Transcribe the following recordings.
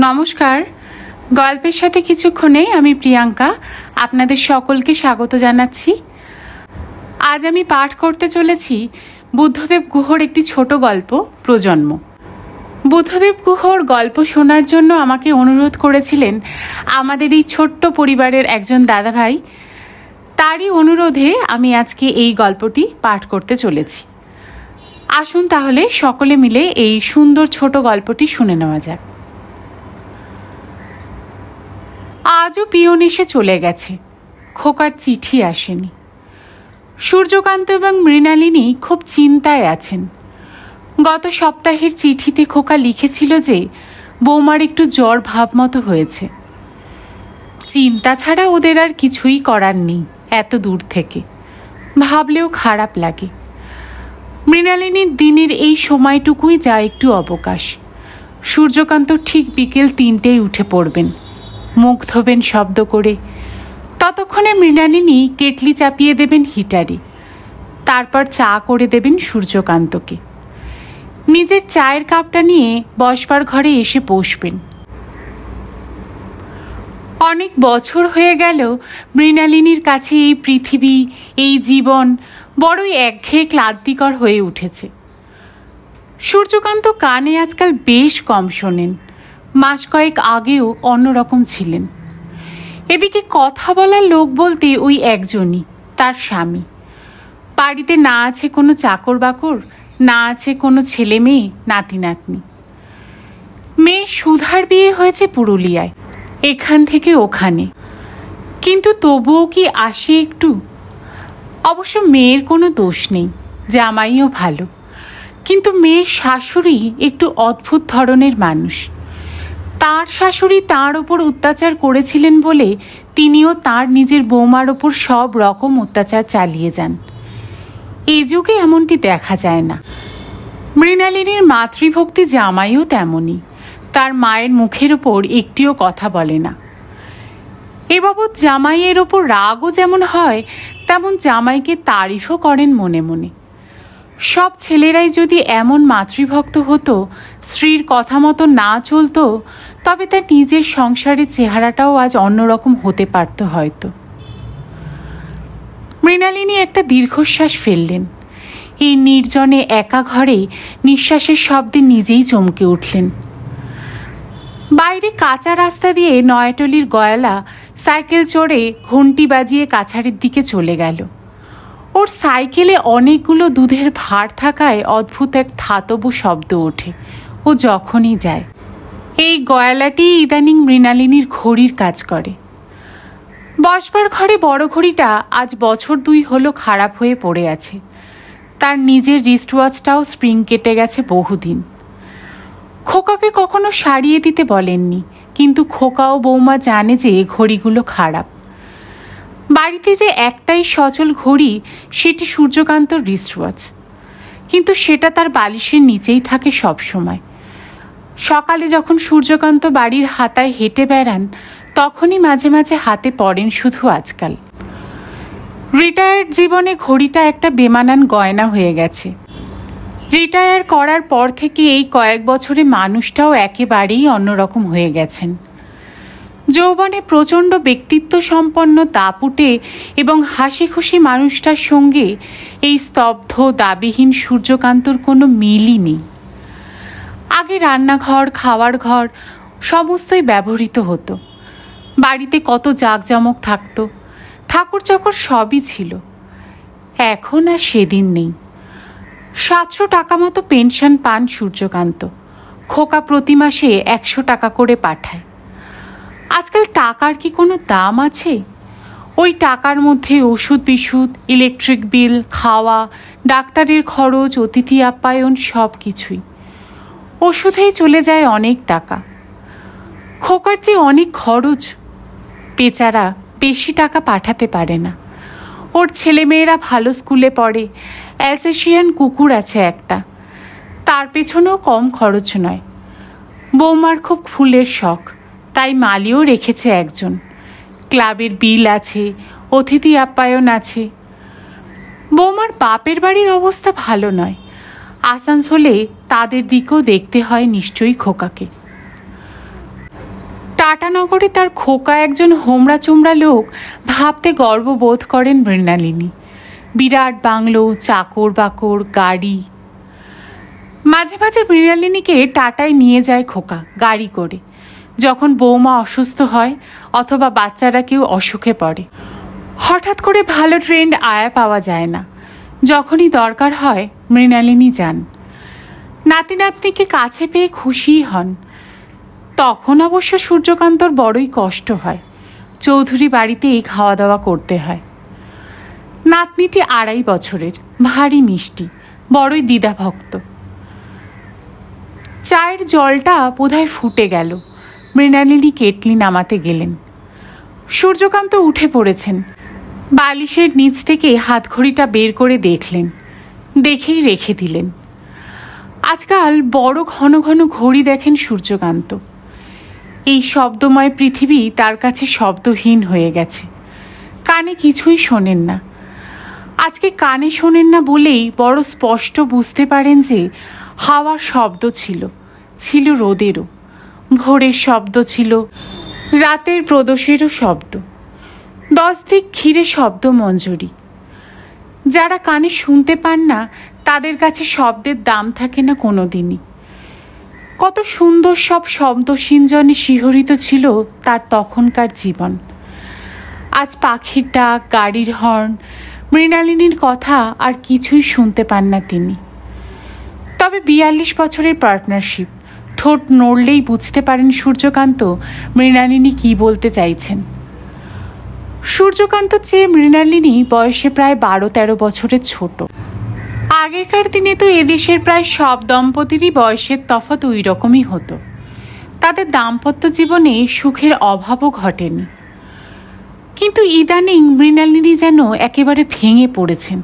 নমস্কার। গল্পের সাথে কিছুক্ষণে আমি প্রিয়াঙ্কা আপনাদের সকলকে স্বাগত জানাচ্ছি। আজ আমি পাঠ করতে চলেছি বুদ্ধদেব গুহর একটি ছোট গল্প প্রজন্ম। বুদ্ধদেব গুহর গল্প শোনার জন্য আমাকে অনুরোধ করেছিলেন আমাদের এই ছোট্ট পরিবারের একজন দাদাভাই। তারই অনুরোধে আমি আজকে এই গল্পটি পাঠ করতে চলেছি। আসুন তাহলে সকলে মিলে এই সুন্দর ছোট গল্পটি শুনে নেওয়া যাক। আজও পিয়ন এসে চলে গেছে, খোকার চিঠি আসেনি। সূর্যকান্ত এবং মৃণালিনী খুব চিন্তায় আছেন। গত সপ্তাহের চিঠিতে খোকা লিখেছিল যে বৌমার একটু জ্বর ভাব মতো হয়েছে। চিন্তা ছাড়া ওদের আর কিছুই করার নেই এত দূর থেকে, ভাবলেও খারাপ লাগে। মৃণালিনীর দিনের এই সময়টুকুই যা একটু অবকাশ। সূর্যকান্ত ঠিক বিকেল 3টেয় উঠে পড়বেন, মুখ ধোবেন শব্দ করে। ততক্ষণে মৃণালিনী কেটলি চাপিয়ে দেবেন হিটারে, তারপর চা করে দেবেন সূর্যকান্তকে। নিজের চায়ের কাপটা নিয়ে বসবার ঘরে এসে বসবেন। অনেক বছর হয়ে গেল মৃণালিনীর কাছে এই পৃথিবী, এই জীবন বড়ই একঘেয়ে ক্লান্তিকর হয়ে উঠেছে। সূর্যকান্ত কানে আজকাল বেশ কম শোনেন, মাস কয়েক আগেও অন্যরকম ছিলেন। এদিকে কথা বলার লোক বলতে ওই একজনই, তার স্বামী। বাড়িতে না আছে কোনো চাকর বাকর, না আছে কোনো ছেলে মেয়ে নাতি নাতনি। মেয়ে সুধার বিয়ে হয়েছে পুরুলিয়ায়, এখান থেকে ওখানে, কিন্তু তবুও কি আসে একটু? অবশ্য মেয়ের কোনো দোষ নেই, জামাইও ভালো, কিন্তু মেয়ের শাশুড়ি একটু অদ্ভুত ধরনের মানুষ। তার শাশুড়ি তাঁর ওপর অত্যাচার করেছিলেন বলে তিনিও তার নিজের বৌমার ওপর সব রকম অত্যাচার চালিয়ে যান। এই যুগে এমনটি দেখা যায় না। মৃণালিনীর মাতৃভক্তি জামাইও তেমনই, তার মায়ের মুখের ওপর একটিও কথা বলে না। এ বাবদ জামাইয়ের ওপর রাগও যেমন হয়, তেমন জামাইকে তারিফও করেন মনে মনে। সব ছেলেরাই যদি এমন মাতৃভক্ত হতো, স্ত্রীর কথা মতো না চলতো, তবে তার নিজের সংসারের চেহারাটাও আজ অন্যরকম হতে পারত হয়তো। মৃণালিনী একটা দীর্ঘশ্বাস ফেললেন। এই নির্জনে একা ঘরে নিঃশ্বাসের শব্দে নিজেই চমকে উঠলেন। বাইরে কাঁচা রাস্তা দিয়ে নয়াটলির গয়ালা সাইকেল চড়ে ঘন্টি বাজিয়ে কাছারির দিকে চলে গেল। ওর সাইকেলে অনেকগুলো দুধের ভার থাকায় অদ্ভুত এক ধাতব শব্দ ওঠে ও যখনই যায়। এই গয়ালাটি ইদানিং মৃণালিনীর ঘড়ির কাজ করে। বসবার ঘরে বড় ঘড়িটা আজ বছর 2 হলো খারাপ হয়ে পড়ে আছে। তার নিজের রিস্টওয়াচটাও স্প্রিং কেটে গেছে বহুদিন। খোকাকে কখনো সারিয়ে দিতে বলেননি, কিন্তু খোকা ও বৌমা জানে যে ঘড়িগুলো খারাপ। বাড়িতে যে একটাই সচল ঘড়ি, সেটি সূর্যকান্তর রিস্টওয়াচ, কিন্তু সেটা তার বালিশের নিচেই থাকে সব সময়। সকালে যখন সূর্যকান্ত বাড়ির হাতায় হেঁটে বেড়ান, তখনই মাঝে মাঝে হাতে পড়েন শুধু আজকাল। রিটায়ার্ড জীবনে ঘড়িটা একটা বেমানান গয়না হয়ে গেছে। রিটায়ার করার পর থেকে এই কয়েক বছরে মানুষটাও একেবারেই অন্যরকম হয়ে গেছেন। যৌবনে প্রচণ্ড ব্যক্তিত্ব সম্পন্ন দাপুটে এবং হাসি খুশি মানুষটার সঙ্গে এই স্তব্ধ দাবিহীন সূর্যকান্তর কোনো মিলই নেই। আগে রান্নাঘর, খাওয়ার ঘর সমস্তই ব্যবহৃত হতো। বাড়িতে কত জাঁকজমক থাকতো, ঠাকুর চকর সবই ছিল। এখন আর সেদিন নেই। 700 টাকা মতো পেনশন পান সূর্যকান্ত। খোকা প্রতি মাসে 100 টাকা করে পাঠায়। আজকাল টাকার কি কোনো দাম আছে? ওই টাকার মধ্যে ওষুধ বিশুধ, ইলেকট্রিক বিল, খাওয়া, ডাক্তারের খরচ, অতিথি আপ্যায়ন সব কিছুই। ওষুধেই চলে যায় অনেক টাকা। খোকার যে অনেক খরচ, বেচারা বেশি টাকা পাঠাতে পারে না। ওর ছেলেমেয়েরা ভালো স্কুলে পড়ে, অ্যালসেশিয়ান কুকুর আছে একটা, তার পেছনেও কম খরচ নয়। বৌমার খুব ফুলের শখ, তাই মালিও রেখেছে একজন। ক্লাবের বিল আছে, অতিথি আপ্যায়ন আছে। বৌমার বাপের বাড়ির অবস্থা ভালো নয়। আসানসোলে তাদের দিকেও দেখতে হয় নিশ্চয়ই খোকাকে। টাটানগরে তার খোকা একজন হোমরা চোমরা লোক ভাবতে গর্ববোধ করেন মৃণালিনী। বিরাট বাংলো, চাকর বাকর, গাড়ি। মাঝে মাঝে মৃণালিনীকে টাটায় নিয়ে যায় খোকা গাড়ি করে, যখন বৌমা অসুস্থ হয় অথবা বাচ্চারা কেউ অসুখে পড়ে। হঠাৎ করে ভালো ট্রেন্ড আয়া পাওয়া যায় না, যখনই দরকার হয় মৃণালিনী যান। নাতি নাতনিকে কাছে পেয়ে খুশিই হন। তখন অবশ্য সূর্যকান্তর বড়ই কষ্ট হয়, চৌধুরী বাড়িতেই খাওয়া দাওয়া করতে হয়। নাতনিটি 2.5 বছরের, ভারী মিষ্টি, বড়ই দ্বিধাভক্ত। চায়ের জলটা বোধহয় ফুটে গেল। মৃণালিনী কেটলি নামাতে গেলেন। সূর্যকান্ত উঠে পড়েছেন। বালিশের নিচ থেকে হাতঘড়িটা বের করে দেখলেন, দেখেই রেখে দিলেন। আজকাল বড় ঘন ঘন ঘড়ি দেখেন সূর্যকান্ত। এই শব্দময় পৃথিবী তার কাছে শব্দহীন হয়ে গেছে। কানে কিছুই শোনেন না। আজকে কানে শোনেন না বলেই বড় স্পষ্ট বুঝতে পারেন যে হাওয়ার শব্দ ছিল, ছিল রোদেরও, ভোরের শব্দ ছিল, রাতের প্রদোষেরও শব্দ, 10 দিক ঘিরে শব্দ মঞ্জরি। যারা কানে শুনতে পান না তাদের কাছে শব্দের দাম থাকে না কোনো দিনই। কত সুন্দর সব শব্দ সিঞ্জনে শিহরিত ছিল তার তখনকার জীবন। আজ পাখির ডাক, গাড়ির হর্ন, মৃণালিনীর কথা আর কিছুই শুনতে পান না তিনি। তবে 42 বছরের পার্টনারশিপ, ঠোঁট নড়লেই বুঝতে পারেন সূর্যকান্ত মৃণালিনী কি বলতে চাইছেন। সূর্যকান্ত চেয়ে মৃণালিনী বয়সে প্রায় 12-13 বছরের ছোট। আগেকার দিনে তো এদেশের প্রায় সব দম্পতিরই বয়সের তফাৎ ওই রকমই হতো। তাদের দাম্পত্য জীবনে সুখের অভাবও ঘটেনি। কিন্তু ইদানিং মৃণালিনী যেন একেবারে ভেঙে পড়েছেন।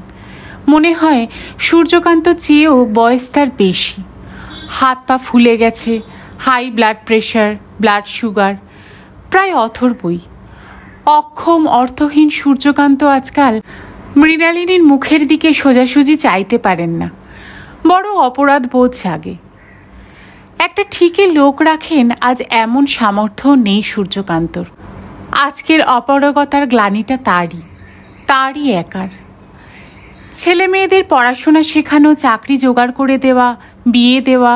মনে হয় সূর্যকান্ত চেয়েও বয়স তার বেশি। হাত পা ফুলে গেছে, high blood pressure, blood sugar, প্রায় অথর্বই। অক্ষম অর্থহীন সূর্যকান্ত আজকাল মৃণালিনীর মুখের দিকে সোজাসুজি চাইতে পারেন না। বড় অপরাধ বোধ জাগে। একটা ঠিকই লোক রাখেন আজ এমন সামর্থ্য নেই সূর্যকান্তর। আজকের অপারগতার গ্লানিটা তারই একার। ছেলে মেয়েদের পড়াশোনা শেখানো, চাকরি জোগাড় করে দেওয়া, বিয়ে দেওয়া,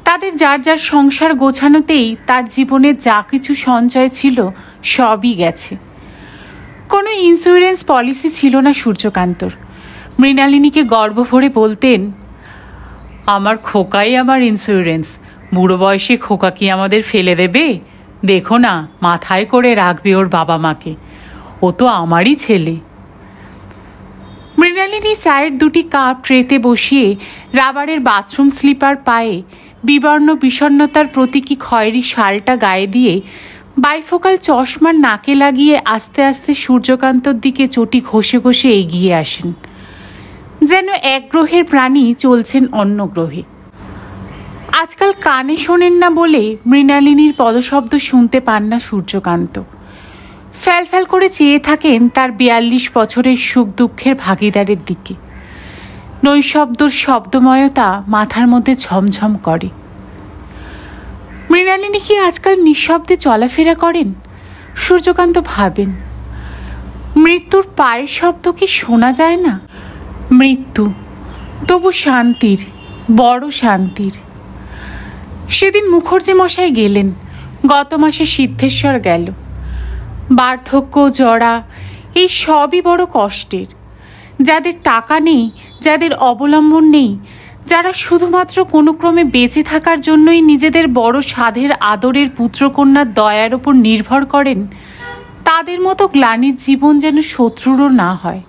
তাদের যার যার সংসার গোছানোতেই তার জীবনে যা কিছু সঞ্চয় ছিল সবই গেছে। কোনো ইন্স্যুরেন্স পলিসি ছিল না সূর্যকান্তর। মৃণালিনীকে গর্ব ভরে বলতেন, আমার খোকাই আমার ইন্স্যুরেন্স, বুড়ো বয়সে খোকা কি আমাদের ফেলে দেবে? দেখো না, মাথায় করে রাখবে ওর বাবা মাকে, ও তো আমারই ছেলে। মৃণালিনী চায়ের 2টি কাপ ট্রেতে বসিয়ে রাবারের বাথরুম স্লিপার পায়ে বিবর্ণ বিষণ্ণতার প্রতীকী খয়েরি শালটা গায়ে দিয়ে বাইফোকাল চশমার নাকে লাগিয়ে আস্তে আস্তে সূর্যকান্তর দিকে চটি ঘষে ঘষে এগিয়ে আসেন, যেন এক গ্রহের প্রাণী চলছেন অন্য গ্রহে। আজকাল কানে শোনেন না বলে মৃণালিনীর পদশব্দ শুনতে পান না সূর্যকান্ত। ফ্যাল ফ্যাল করে চেয়ে থাকেন তার 42 বছরের সুখ দুঃখের ভাগিদারের দিকে। নৈশব্দর শব্দময়তা মাথার মধ্যে ঝমঝম করে। মৃণালিনী কি আজকাল নিঃশব্দে চলাফেরা করেন? সূর্যকান্ত ভাবেন, মৃত্যুর পায়ের শব্দ কি শোনা যায় না? মৃত্যু তবু শান্তির, বড় শান্তির। সেদিন মুখার্জি মশাই গেলেন, গত মাসে সিদ্ধেশ্বর গেল। বার্ধক্য, জরা, এই সবই বড় কষ্টের। যাদের টাকা নেই, যাদের অবলম্বন নেই, যারা শুধুমাত্র কোনো ক্রমে বেঁচে থাকার জন্যই নিজেদের বড় সাধের আদরের পুত্রকন্যার দয়ার ওপর নির্ভর করেন, তাদের মতো গ্লানির জীবন যেন শত্রুরও না হয়।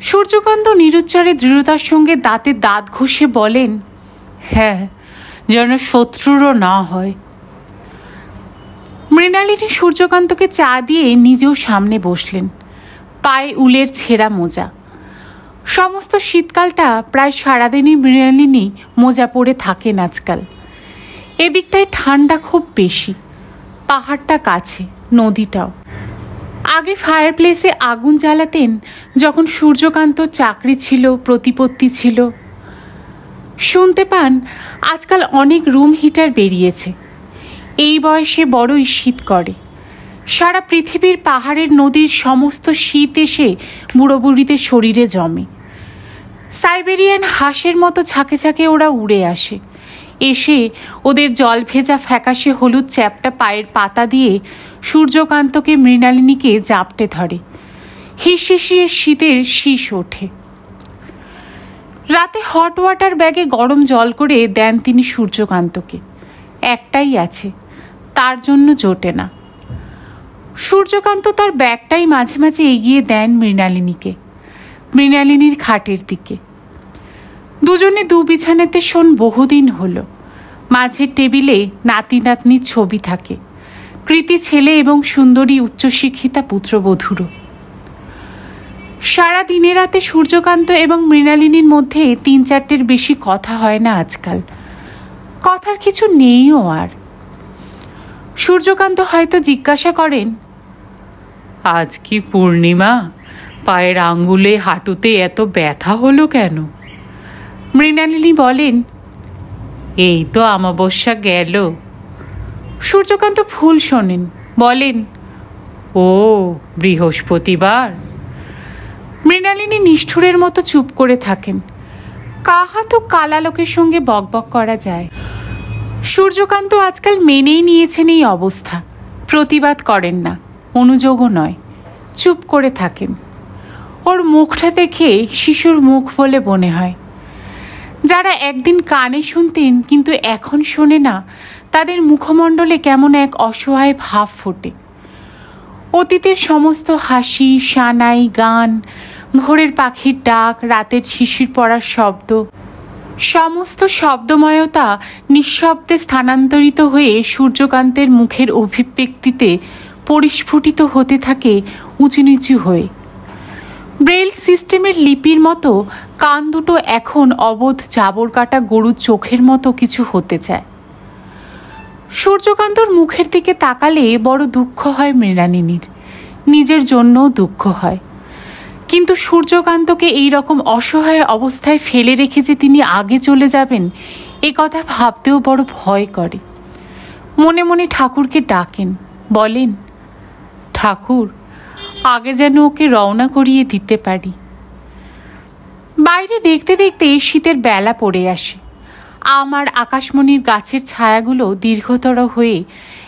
সূর্যকান্ত নিরুচ্চারে দৃঢ়তার সঙ্গে দাঁতে দাঁত ঘষে বলেন, হ্যাঁ, যেন শত্রুরও না হয়। মৃণালিনী সূর্যকান্তকে চা দিয়ে নিজেও সামনে বসলেন, পায়ে উলের ছেঁড়া মোজা। সমস্ত শীতকালটা প্রায় সারাদিনই মৃণালিনী মোজা পরে থাকেন আজকাল। এদিকটায় ঠান্ডা খুব বেশি, পাহাড়টা কাছে, নদীটাও। আগে ফায়ার প্লেসে আগুন জ্বালাতেন যখন সূর্যকান্তর চাকরি ছিল, প্রতিপত্তি ছিল। শুনতে পান আজকাল অনেক রুম হিটার বেরিয়েছে। এই বয়সে বড়ই শীত করে। সারা পৃথিবীর পাহাড়ের নদীর সমস্ত শীত এসে বুড়ো বুড়িদের শরীরে জমে। সাইবেরিয়ান হাঁসের মতো ঝাঁকে ঝাঁকে ওরা উড়ে আসে, এসে ওদের জল ভেজা ফ্যাকাশে হলুদ চ্যাপটা পায়ের পাতা দিয়ে সূর্যকান্তকে মৃণালিনীকে জাপটে ধরে। হিসিয়ে শীতের শীষ ওঠে। রাতে হট ওয়াটার ব্যাগে গরম জল করে দেন তিনি সূর্যকান্তকে। একটাই আছে, তার জন্য জোটে না। সূর্যকান্ত তার ব্যাগটাই মাঝে মাঝে এগিয়ে দেন মৃণালিনীকে, মৃণালিনীর খাটের দিকে। দুজনে দু বিছানাতে শোন বহুদিন হলো। মাঝের টেবিলে নাতি নাতনির ছবি থাকে, কৃতি ছেলে এবং সুন্দরী উচ্চশিক্ষিতা পুত্রবধূরও। সারা দিনে রাতে সূর্যকান্ত এবং মৃণালিনীর মধ্যে ৩-৪টের বেশি কথা হয় না আজকাল। কথার কিছু নেইও আর। সূর্যকান্ত হয়তো জিজ্ঞাসা করেন, আজ কি পূর্ণিমা? পায়ের আঙ্গুলে হাঁটুতে এত ব্যথা হলো কেন? মৃণালিনী বলেন, এই তো অমাবস্যা গেল। সূর্যকান্ত ভুল শোনেন, বলেন, ও বৃহস্পতিবার। মৃণালিনী নিষ্ঠুরের মতো চুপ করে থাকেন। কাহা তো কালা লোকের সঙ্গে বকবক করা যায়। সূর্যকান্ত আজকাল মেনেই নিয়েছেন এই অবস্থা, প্রতিবাদ করেন না, অনুযোগও নয়, চুপ করে থাকেন। ওর মুখটা দেখে শিশুর মুখ বলে মনে হয়। যারা একদিন কানে শুনতেন কিন্তু এখন শোনে না, তাদের মুখমণ্ডলে কেমন এক অসহায় ভাব ফোটে। অতীতের সমস্ত হাসি, সানাই, গান, ভোরের পাখির ডাক, রাতের শিশির পড়ার শব্দ, সমস্ত শব্দময়তা নিঃশব্দে স্থানান্তরিত হয়ে সূর্যকান্তের মুখের অভিব্যক্তিতে পরিস্ফুটিত হতে থাকে উঁচু নিচু হয়ে। ব্রেল সিস্টেমের লিপির মতো কান দুটো এখন অবোধ জাবর কাটা গরুর চোখের মতো কিছু হতে চায়। সূর্যকান্তর মুখের দিকে তাকালে বড় দুঃখ হয় মৃণালিনীর, নিজের জন্যও দুঃখ হয়। কিন্তু সূর্যকান্তকে এই রকম অসহায় অবস্থায় ফেলে রেখে যে তিনি আগে চলে যাবেন, এ কথা ভাবতেও বড় ভয় করে। মনে মনে ঠাকুরকে ডাকেন, বলেন, ঠাকুর, আগে যেন ওকে রওনা করিয়ে দিতে পারি। বাইরে দেখতে দেখতে শীতের বেলা পড়ে আসে। আমার আকাশমণির গাছের ছায়াগুলো দীর্ঘতর হয়ে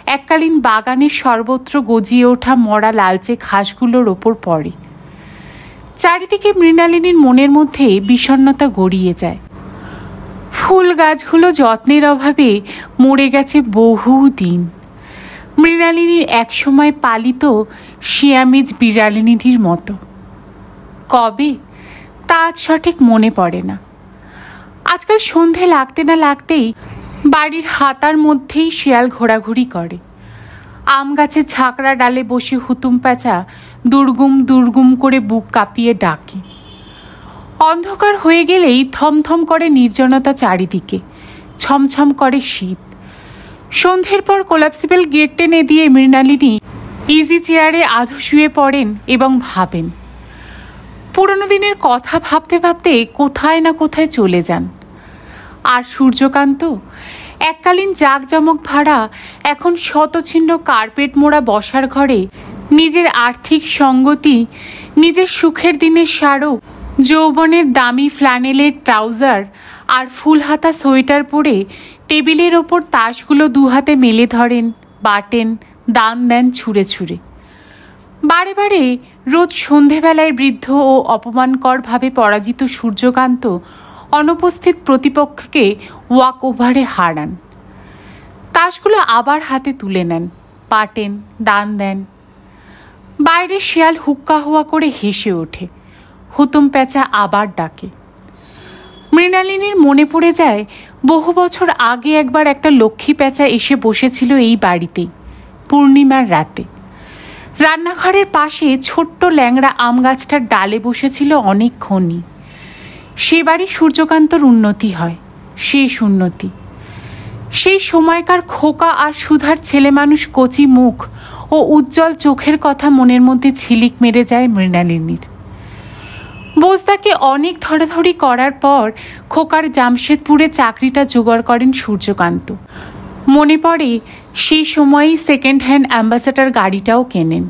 এককালীন বাগানের সর্বত্র গজিয়ে ওঠা মরা লালচে ঘাসগুলোর ওপর পড়ে। চারিদিকে মৃণালিনীর মনের মধ্যে বিষণ্ণতা গড়িয়ে যায়। ফুল গাছগুলো যত্নের অভাবে মরে গেছে বহুদিন। মৃণালিনীর একসময় পালিত শিয়ামিজ বিড়ালিনীটির মতো। কবে তা আজ সঠিক মনে পড়ে না। আজকাল সন্ধে লাগতে না লাগতেই বাড়ির হাতার মধ্যেই শিয়াল ঘোরাঘুরি করে। আম গাছের ঝাঁকড়া ডালে বসে হুতুম প্যাঁচা দুর্গুম দুর্গুম করে বুক কাঁপিয়ে ডাকে। অন্ধকার হয়ে গেলেই থমথম করে নির্জনতা চারিদিকে, ছমছম করে শীত। সন্ধ্যের পর কোলাপসিবল গেট টেনে দিয়ে মৃণালিনী ইজি চেয়ারে আধো শুয়ে পড়েন এবং ভাবেন। পুরনো দিনের কথা ভাবতে ভাবতে কোথায় না কোথায় চলে যান। আর সূর্যকান্ত এককালীন জাঁকজমক ভাড়া এখন শতছিন্ন কার্পেট মোড়া বসার ঘরে নিজের আর্থিক সঙ্গতি, নিজের সুখের দিনের স্মারক, যৌবনের দামি ফ্ল্যানেলের ট্রাউজার আর ফুল হাতা সোয়েটার পরে টেবিলের ওপর তাসগুলো দুহাতে মেলে ধরেন, বাটেন, দান দেন ছুঁড়ে ছুঁড়ে। বারে বারে রোজ সন্ধেবেলায় বৃদ্ধ ও অপমানকরভাবে পরাজিত সূর্যকান্ত অনুপস্থিত প্রতিপক্ষকে ওয়াক ওভারে হারান। তাসগুলো আবার হাতে তুলে নেন, পাটেন, দান দেন। বাইরে শিয়াল হুক্কা হুয়া করে হেসে ওঠে, হুতুম প্যাঁচা আবার ডাকে। মৃণালিনীর মনে পড়ে যায় বহু বছর আগে একবার একটা লক্ষ্মী প্যাঁচা এসে বসেছিল এই বাড়িতেই, পূর্ণিমার রাতে। রান্নাঘরের পাশে ছোট্ট ল্যাংড়া আম গাছটার ডালে বসেছিল অনেকক্ষণই। সে বাড়ি সূর্যকান্তর উন্নতি হয়, শেষ উন্নতি। সেই সময়কার খোকা আর সুধার ছেলে মানুষ কচি মুখ ও উজ্জ্বল চোখের কথা মনের মধ্যে ঝিলিক মেরে যায় মৃণালিনীর। বোস্তাকে অনেক ধরাধরি করার পর খোকার জামশেদপুরে চাকরিটা জোগাড় করেন সূর্যকান্ত। মনে পড়ে সেই সময়ই সেকেন্ড হ্যান্ড অ্যাম্বাসেডর গাড়িটাও কেনেন।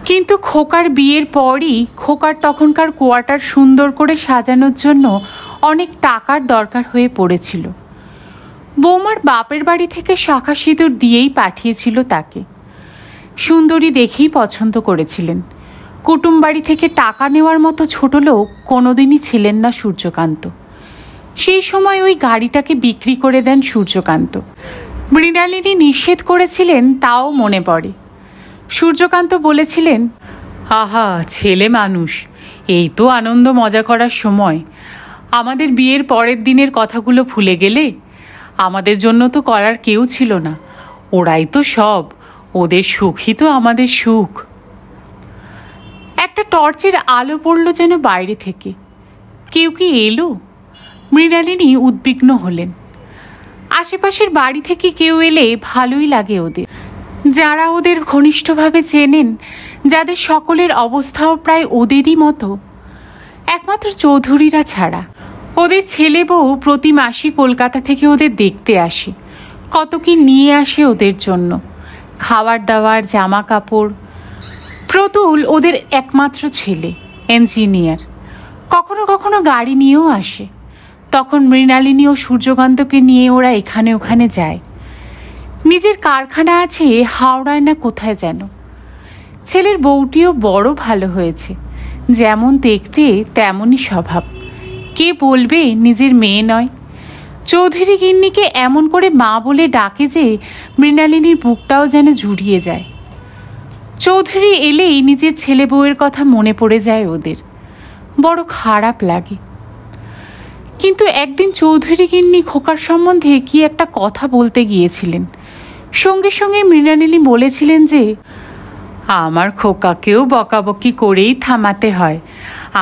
কিন্তু খোকার বিয়ের পরই খোকার তখনকার কোয়ার্টার সুন্দর করে সাজানোর জন্য অনেক টাকার দরকার হয়ে পড়েছিল। বৌমার বাপের বাড়ি থেকে শাঁখা সিঁদুর দিয়েই পাঠিয়েছিল তাকে। সুন্দরী দেখেই পছন্দ করেছিলেন। কুটুম বাড়ি থেকে টাকা নেওয়ার মতো ছোট লোক কোনোদিনই ছিলেন না সূর্যকান্ত। সেই সময় ওই গাড়িটাকে বিক্রি করে দেন সূর্যকান্ত। মৃণালিনী নিষেধ করেছিলেন তাও মনে পড়ে। সূর্যকান্ত বলেছিলেন, আহা ছেলে মানুষ, এই তো আনন্দ মজা করার সময়, আমাদের বিয়ের পরের দিনের কথাগুলো ভুলে গেলে? আমাদের জন্য তো করার কেউ ছিল না, ওরাই তো সব, ওদের সুখই তো আমাদের সুখ। একটা টর্চের আলো পড়ল যেন বাইরে থেকে। কেউ কি এলো? মৃণালিনী উদ্বিগ্ন হলেন। আশেপাশের বাড়ি থেকে কেউ এলে ভালোই লাগে ওদের, যারা ওদের ঘনিষ্ঠভাবে চেনেন, যাদের সকলের অবস্থাও প্রায় ওদেরই মতো, একমাত্র চৌধুরীরা ছাড়া। ওদের ছেলে বউ প্রতি মাসই কলকাতা থেকে ওদের দেখতে আসে, কত কি নিয়ে আসে ওদের জন্য, খাবার দাবার, জামা কাপড়। প্রতুল ওদের একমাত্র ছেলে, ইঞ্জিনিয়ার, কখনো কখনো গাড়ি নিয়েও আসে। তখন মৃণালিনী ও সূর্যকান্তকে নিয়ে ওরা এখানে ওখানে যায়। নিজের কারখানা আছে হাওড়ায় না কোথায় যেন। ছেলের বউটিও বড় ভালো হয়েছে, যেমন দেখতে তেমনই স্বভাব। কে বলবে নিজের মেয়ে নয়? চৌধুরী গিন্নিকে এমন করে মা বলে ডাকে যে মৃণালিনীর বুকটাও যেন জুড়িয়ে যায়। চৌধুরী এলেই নিজের ছেলে বউয়ের কথা মনে পড়ে যায় ওদের, বড় খারাপ লাগে। কিন্তু একদিন চৌধুরী গিন্নি খোকার সম্বন্ধে কি একটা কথা বলতে গিয়েছিলেন। সঙ্গে সঙ্গে মৃণালিনী বলেছিলেন যে, আমার খোকাকেও বকাবকি করেই থামাতে হয়,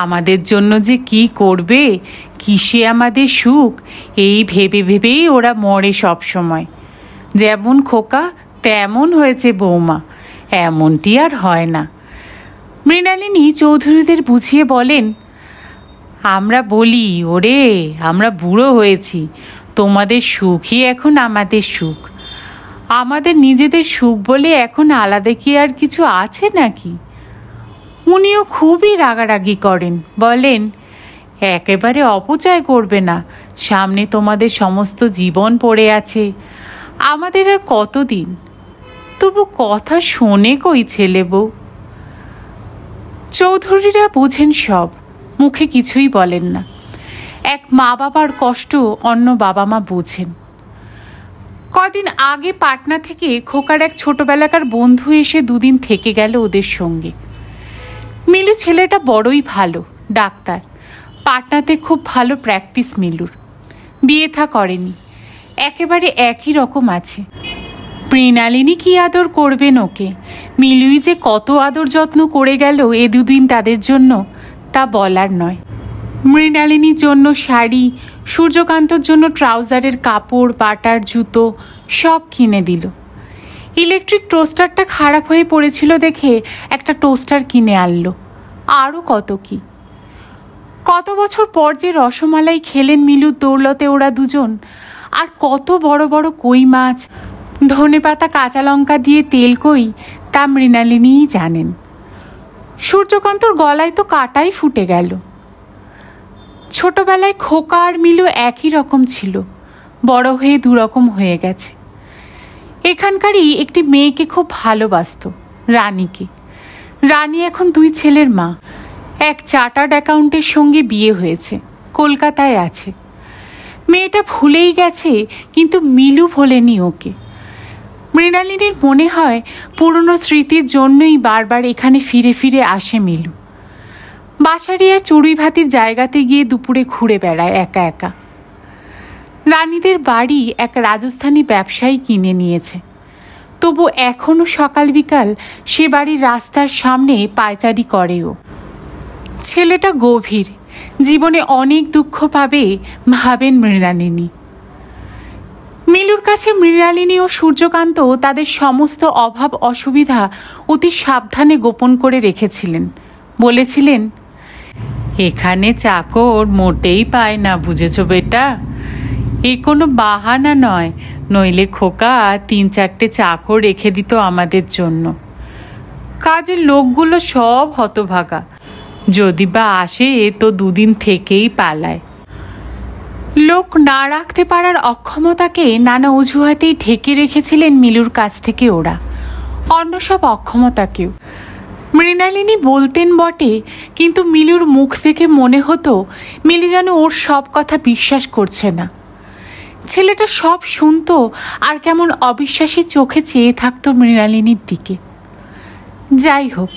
আমাদের জন্য যে কি করবে, কিসে আমাদের সুখ, এই ভেবে ভেবেই ওরা মরে সব সময়। যেমন খোকা তেমন হয়েছে বৌমা, এমনটি আর হয় না। মৃণালিনী চৌধুরীদের বুঝিয়ে বলেন, আমরা বলি, ওরে আমরা বুড়ো হয়েছি, তোমাদের সুখই এখন আমাদের সুখ। আমাদের নিজেদের সুখ বলে এখন আলাদা কি আর কিছু আছে নাকি? উনিও খুবই রাগারাগি করেন, বলেন, একেবারে অপচয় করবে না, সামনে তোমাদের সমস্ত জীবন পড়ে আছে, আমাদের আর কতদিন। তবু কথা শোনে কই ছেলে বউ? চৌধুরীরা বোঝেন সব, মুখে কিছুই বলেন না। এক মা বাবার কষ্ট অন্য বাবা মা বোঝেন। কদিন আগে পাটনা থেকে খোকার এক ছোটবেলাকার বন্ধু এসে দুদিন থেকে গেল ওদের সঙ্গে। মিলু ছেলেটা বড়ই ভালো, ডাক্তার, পাটনাতে খুব ভালো প্র্যাকটিস মিলুর। বিয়ে থা করেনি, একেবারে একই রকম আছে। মৃণালিনী কি আদর করবেন ওকে, মিলুই যে কত আদর যত্ন করে গেল এ দুদিন তাদের জন্য, তা বলার নয়। মৃণালিনীর জন্য শাড়ি, সূর্যকান্তর জন্য ট্রাউজারের কাপড়, বাটার, জুতো সব কিনে দিল। ইলেকট্রিক টোস্টারটা খারাপ হয়ে পড়েছিল দেখে একটা টোস্টার কিনে আনলো। আরও কত কি। কত বছর পর যে রসমালাই খেলেন মিলুর দৌলতে ওরা দুজন, আর কত বড় বড় কই মাছ, ধনেপাতা, কাঁচা লঙ্কা দিয়ে তেল কই, তা মৃণালিনীই জানেন। সূর্যকান্তর গলায় তো কাটাই ফুটে গেল। ছোটবেলায় খোকা আর মিলু একই রকম ছিল, বড় হয়ে দুরকম হয়ে গেছে। এখানকারই একটি মেয়েকে খুব ভালোবাসত, রানীকে। রানী এখন দুই ছেলের মা, এক চার্টার্ড অ্যাকাউন্টের সঙ্গে বিয়ে হয়েছে, কলকাতায় আছে। মেয়েটা ভুলেই গেছে, কিন্তু মিলু ভোলেনি ওকে। মৃণালিনীর মনে হয় পুরনো স্মৃতির জন্যই বারবার এখানে ফিরে ফিরে আসে মিলু। বাসারিয়া চড়ুই ভাতির জায়গাতে গিয়ে দুপুরে ঘুরে বেড়ায় একা একা। রানীদের বাড়ি এক রাজস্থানী ব্যবসায়ী কিনে নিয়েছে, তবু এখনও সকাল বিকাল সে বাড়ির রাস্তার সামনে পায়চারি করেও। ছেলেটা গভীর, জীবনে অনেক দুঃখ পাবে ভাবেন মৃণালিনী। মিলুর কাছে মৃণালিনী ও সূর্যকান্ত তাদের সমস্ত অভাব অসুবিধা অতি সাবধানে গোপন করে রেখেছিলেন। বলেছিলেন, এখানে চাকর মোটেই পায় না, বুঝেছ বেটা, এ কোনো বাহানা নয়, নইলে খোকা 3-4টে চাকর রেখে দিত আমাদের জন্য। কাজের লোকগুলো সব হতভাগা, যদি বা আসে তো 2 দিন থেকেই পালায়। লোক না রাখতে পারার অক্ষমতাকে নানা অজুহাতেই ঢেকে রেখেছিলেন মিলুর কাছ থেকে ওরা, অন্য সব অক্ষমতাকেও। মৃণালিনী বলতেন বটে, কিন্তু মিলুর মুখ থেকে মনে হতো মিলি যেন ওর সব কথা বিশ্বাস করছে না। ছেলেটা সব শুনতো আর কেমন অবিশ্বাসী চোখে চেয়ে থাকতো মৃণালিনীর দিকে। যাই হোক,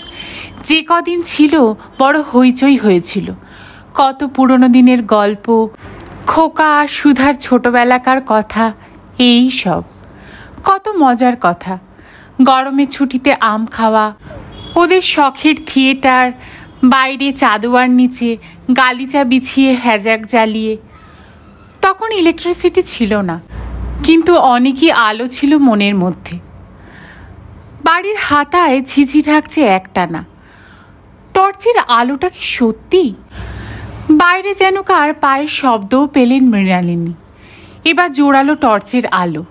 যে কদিন ছিল বড় হইচই হয়েছিল। কত পুরনো দিনের গল্প, খোকা আর সুধার ছোটবেলাকার কথা, এই সব কত মজার কথা। গরমে ছুটিতে আম খাওয়া, ওদের শখের থিয়েটার, বাইরে চাদোয়ার নিচে গালিচা বিছিয়ে হ্যাজাক জ্বালিয়ে। তখন ইলেকট্রিসিটি ছিল না, কিন্তু অনেকই আলো ছিল মনের মধ্যে। বাড়ির হাতায় ঝিঝি ঢাকছে একটানা। টর্চের আলোটা কি সত্যি? বাইরে যেন কার পায়ের শব্দও পেলেন মৃণালিনী। এবার জোরালো টর্চের আলো।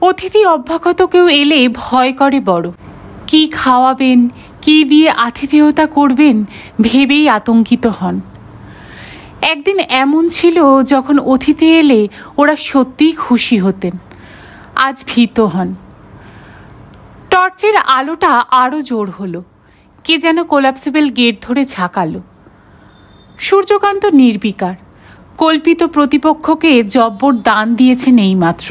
অতিথি অভ্যাগত কেউ এলে ভয় করে বড়। কি খাওয়াবেন, কি দিয়ে আতিথেয়তা করবেন ভেবেই আতঙ্কিত হন। একদিন এমন ছিল যখন অতিথি এলে ওরা সত্যিই খুশি হতেন, আজ ভীত হন। টর্চের আলোটা আরও জোর হলো। কে যেন কোলাপসেবল গেট ধরে ঝাঁকালো। সূর্যকান্ত নির্বিকার, কল্পিত প্রতিপক্ষকে জব্বর দান দিয়েছেন এইমাত্র।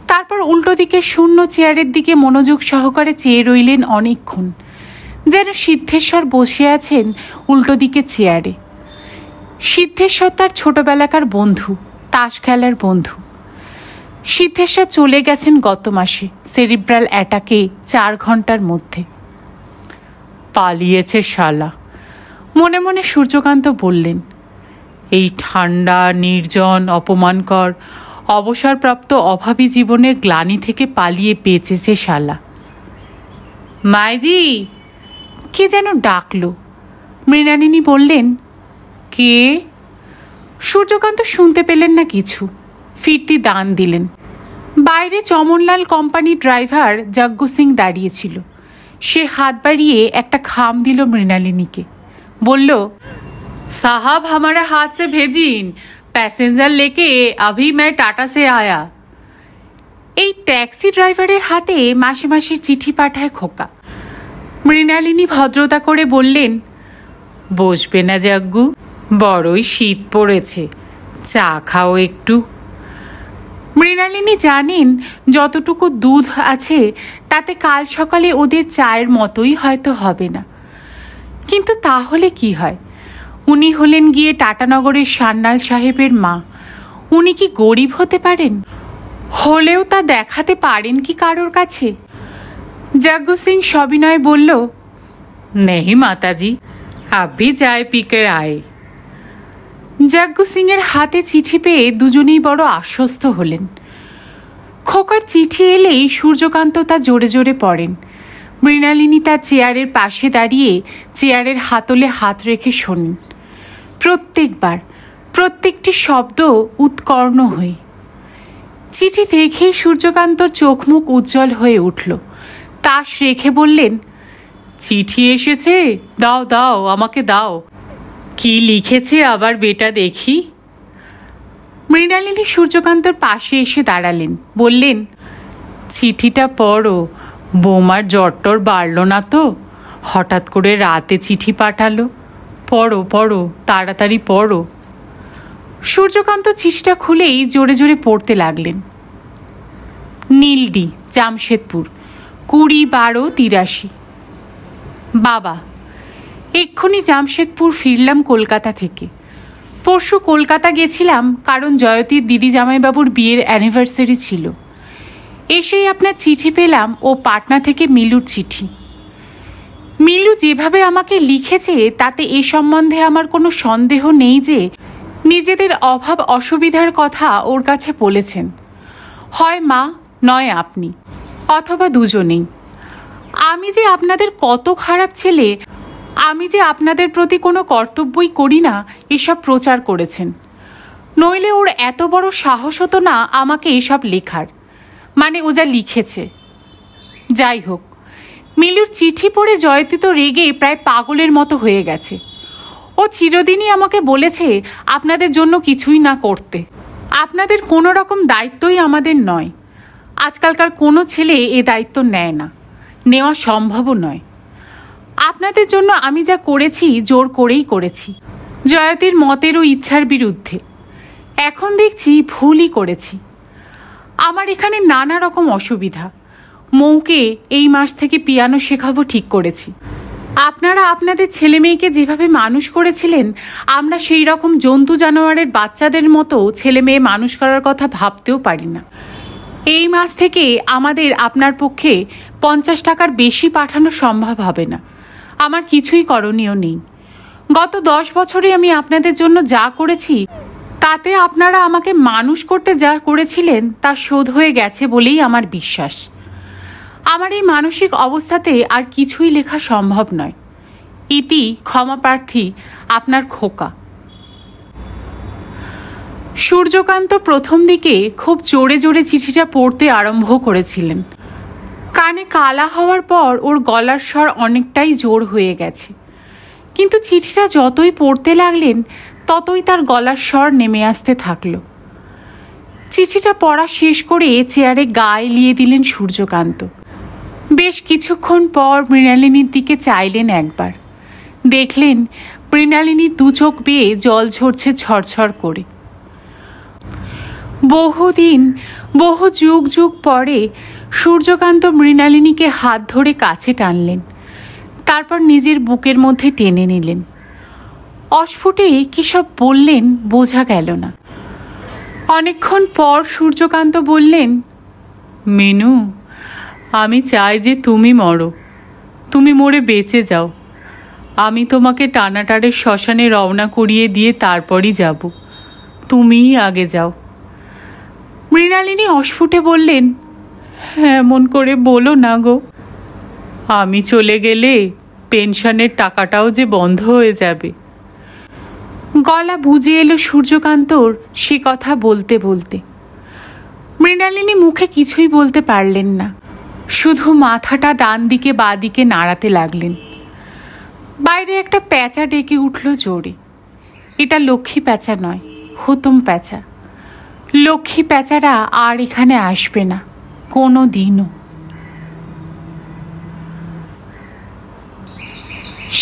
তারপর উল্টো দিকে শূন্য চেয়ারের দিকে মনোযোগ সহকারে চেয়ে রইলেন অনেকক্ষণ, যেন সিদ্ধেশ্বর বসে আছেন উল্টো দিকে চেয়ারে। সিদ্ধেশ্বর তার ছোটবেলাকার বন্ধু, তাস খেলার বন্ধু। সিদ্ধেশ্বর চলে গেছেন গত মাসে সেরিব্রাল অ্যাটাকে 4 ঘন্টার মধ্যে। পালিয়েছে শালা, মনে মনে সূর্যকান্ত বললেন। এই ঠান্ডা, নির্জন, অপমানকর, অবসরপ্রাপ্ত অভাবী জীবনের গ্লানি থেকে পালিয়ে বেঁচেছে শালা। মাইজি, কে যেন ডাকলো। মৃণালিনী বললেন, কে? সূর্যকান্ত শুনতে পেলেন না কিছু, ফিরতি দান দিলেন। বাইরে চমনলাল কোম্পানির ড্রাইভার জগ্গু সিং দাঁড়িয়েছিল। সে হাত বাড়িয়ে একটা খাম দিল মৃণালিনীকে, বলল, साहब हमारे हाथ से भेजिन, पैसेंजर लेके अभी मैं टाटा से आया। এই ট্যাক্সি ড্রাইভারের হাতে মাসে মাসে চিঠি পাঠায় খোকা। মৃণালিনী ভদ্রতা করে বললেন, বসবে না জগ্গু? বড়ই শীত পড়েছে, চা খাও একটু। মৃণালিনী জানেন যতটুকু দুধ আছে তাতে কাল সকালে ওদের চায়ের মতোই হয়তো হবে না, কিন্তু তাহলে কি হয়? উনি হলেন গিয়ে টাটানগরের সান্যাল সাহেবের মা। উনি কি গরিব হতে পারেন? হলেও তা দেখাতে পারেন কি কারোর কাছে? জগ্গু সিং সবিনয়ে বলল, নেহি মাতাজি, আভি চায় পিকের আয়ে। জগ্গু সিংয়ের হাতে চিঠি পেয়ে দুজনেই বড় আশ্বস্ত হলেন। খোকার চিঠি এলেই সূর্যকান্ত তা জোরে জোরে পড়েন। মৃণালিনী তার চেয়ারের পাশে দাঁড়িয়ে চেয়ারের হাতলে হাত রেখে শোনেন। প্রত্যেকবার প্রত্যেকটি শব্দ উৎকর্ণ হয়ে। চিঠি দেখেই সূর্যকান্তর চোখ মুখ উজ্জ্বল হয়ে উঠল। তাস রেখে বললেন, চিঠি এসেছে, দাও দাও, আমাকে দাও। কি লিখেছে আবার বেটা দেখি। মৃণালিনী সূর্যকান্তর পাশে এসে দাঁড়ালেন, বললেন, চিঠিটা পড়ো। বৌমার জ্বরটর বাড়ল না তো? হঠাৎ করে রাতে চিঠি পাঠালো। পড়ো পড়ো, তাড়াতাড়ি পড়ো। সূর্যকান্ত চিঠিটা খুলেই জোরে জোরে পড়তে লাগলেন। নীলডি, জামশেদপুর, 20/12/83। বাবা, এক্ষুনি জামশেদপুর ফিরলাম কলকাতা থেকে। পরশু কলকাতা গেছিলাম, কারণ জয়তীর দিদি জামাইবাবুর বিয়ের অ্যানিভার্সারি ছিল। এসেই আপনার চিঠি পেলাম ও পাটনা থেকে মিলুর চিঠি। মিলু যেভাবে আমাকে লিখেছে তাতে এ সম্বন্ধে আমার কোনো সন্দেহ নেই যে নিজেদের অভাব অসুবিধার কথা ওর কাছে বলেছেন। হয় মা, নয় আপনি, অথবা দুজনেই। আমি যে আপনাদের কত খারাপ ছেলে, আমি যে আপনাদের প্রতি কোনো কর্তব্যই করি না, এসব প্রচার করেছেন। নইলে ওর এত বড় সাহস হতো না আমাকে এসব লেখার, মানে ও যা লিখেছে। যাই হোক, মিলুর চিঠি পড়ে জয়তী তো রেগে প্রায় পাগলের মতো হয়ে গেছে। ও চিরদিনই আমাকে বলেছে আপনাদের জন্য কিছুই না করতে, আপনাদের কোনো রকম দায়িত্বই আমাদের নয়। আজকালকার কোনো ছেলে এ দায়িত্ব নেয় না, নেওয়া সম্ভবও নয়। আপনাদের জন্য আমি যা করেছি জোর করেই করেছি, জয়তীর মতের ও ইচ্ছার বিরুদ্ধে। এখন দেখছি ভুলই করেছি। আমার এখানে নানা রকম অসুবিধা। মৌকে এই মাস থেকে পিয়ানো শেখাবো ঠিক করেছি। আপনারা আপনাদের ছেলে মেয়েকে যেভাবে মানুষ করেছিলেন, আমরা সেই রকম জন্তু জানোয়ারের বাচ্চাদের মতো ছেলে মেয়ে মানুষ করার কথা ভাবতেও পারি না। এই মাস থেকে আমাদের আপনার পক্ষে 50 টাকার বেশি পাঠানো সম্ভব হবে না। আমার কিছুই করণীয় নেই। গত 10 বছরে আমি আপনাদের জন্য যা করেছি, তাতে আপনারা আমাকে মানুষ করতে যা করেছিলেন তা শোধ হয়ে গেছে বলেই আমার বিশ্বাস। আমার এই মানসিক অবস্থাতে আর কিছুই লেখা সম্ভব নয়। ইতি ক্ষমাপ্রার্থী, আপনার খোকা। সূর্যকান্ত প্রথম দিকে খুব জোরে জোরে চিঠিটা পড়তে আরম্ভ করেছিলেন। কানে কালা হওয়ার পর ওর গলার স্বর অনেকটাই জোর হয়ে গেছে, কিন্তু চিঠিটা যতই পড়তে লাগলেন ততই তার গলার স্বর নেমে আসতে থাকলো। চিঠিটা পড়া শেষ করে চেয়ারে গা এলিয়ে দিলেন সূর্যকান্ত। বেশ কিছুক্ষণ পর মৃণালিনীর দিকে চাইলেন একবার। দেখলেন মৃণালিনীর 2 চোখ বেয়ে জল ঝরছে ঝরঝর করে। বহুদিন, বহু যুগ যুগ পরে সূর্যকান্ত মৃণালিনীকে হাত ধরে কাছে টানলেন, তারপর নিজের বুকের মধ্যে টেনে নিলেন। অস্ফুটে কী সব বললেন বোঝা গেল না। অনেকক্ষণ পর সূর্যকান্ত বললেন, মিনু, আমি চাই যে তুমি মরো, তুমি মরে বেঁচে যাও। আমি তোমাকে টানাটাড়ের শ্মশানে রওনা করিয়ে দিয়ে তারপরই যাব, তুমিই আগে যাও। মৃণালিনী অস্ফুটে বললেন, এমন করে বলো না গো, আমি চলে গেলে পেনশনের টাকাটাও যে বন্ধ হয়ে যাবে। গলা বুঝে এলো সূর্যকান্তর সে কথা বলতে বলতে। মৃণালিনী মুখে কিছুই বলতে পারলেন না, শুধু মাথাটা ডান দিকে বাঁ দিকে নাড়াতে লাগলেন। বাইরে একটা প্যাঁচা ডেকে উঠল জোরে। এটা লক্ষ্মী প্যাঁচা নয়, হুতুম প্যাঁচা। লক্ষ্মী প্যাঁচারা আর এখানে আসবে না কোনো দিনও।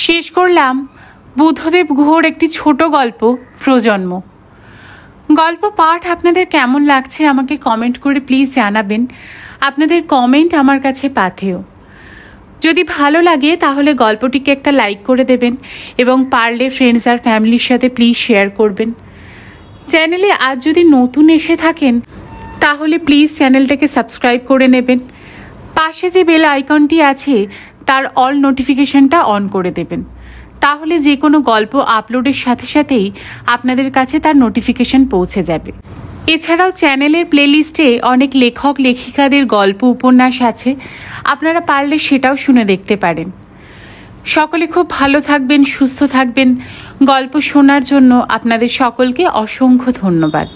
শেষ করলাম বুদ্ধদেব গুহর একটি ছোট গল্প, প্রজন্ম। গল্প পাঠ আপনাদের কেমন লাগছে আমাকে কমেন্ট করে প্লিজ জানাবেন। আপনাদের কমেন্ট আমার কাছে পাথেয়। যদি ভালো লাগে তাহলে গল্পটিকে একটা লাইক করে দেবেন এবং পারলে ফ্রেন্ডস আর ফ্যামিলির সাথে প্লিজ শেয়ার করবেন। চ্যানেলে আজ যদি নতুন এসে থাকেন তাহলে প্লিজ চ্যানেলটাকে সাবস্ক্রাইব করে নেবেন। পাশে যে বেল আইকনটি আছে তার অল নোটিফিকেশনটা অন করে দেবেন, তাহলে যে কোনো গল্প আপলোডের সাথে সাথেই আপনাদের কাছে তার নোটিফিকেশন পৌঁছে যাবে। এছাড়াও চ্যানেলের প্লেলিস্টে অনেক লেখক লেখিকাদের গল্প উপন্যাস আছে, আপনারা পারলে সেটাও শুনে দেখতে পারেন। সকলে খুব ভালো থাকবেন, সুস্থ থাকবেন। গল্প শোনার জন্য আপনাদের সকলকে অসংখ্য ধন্যবাদ।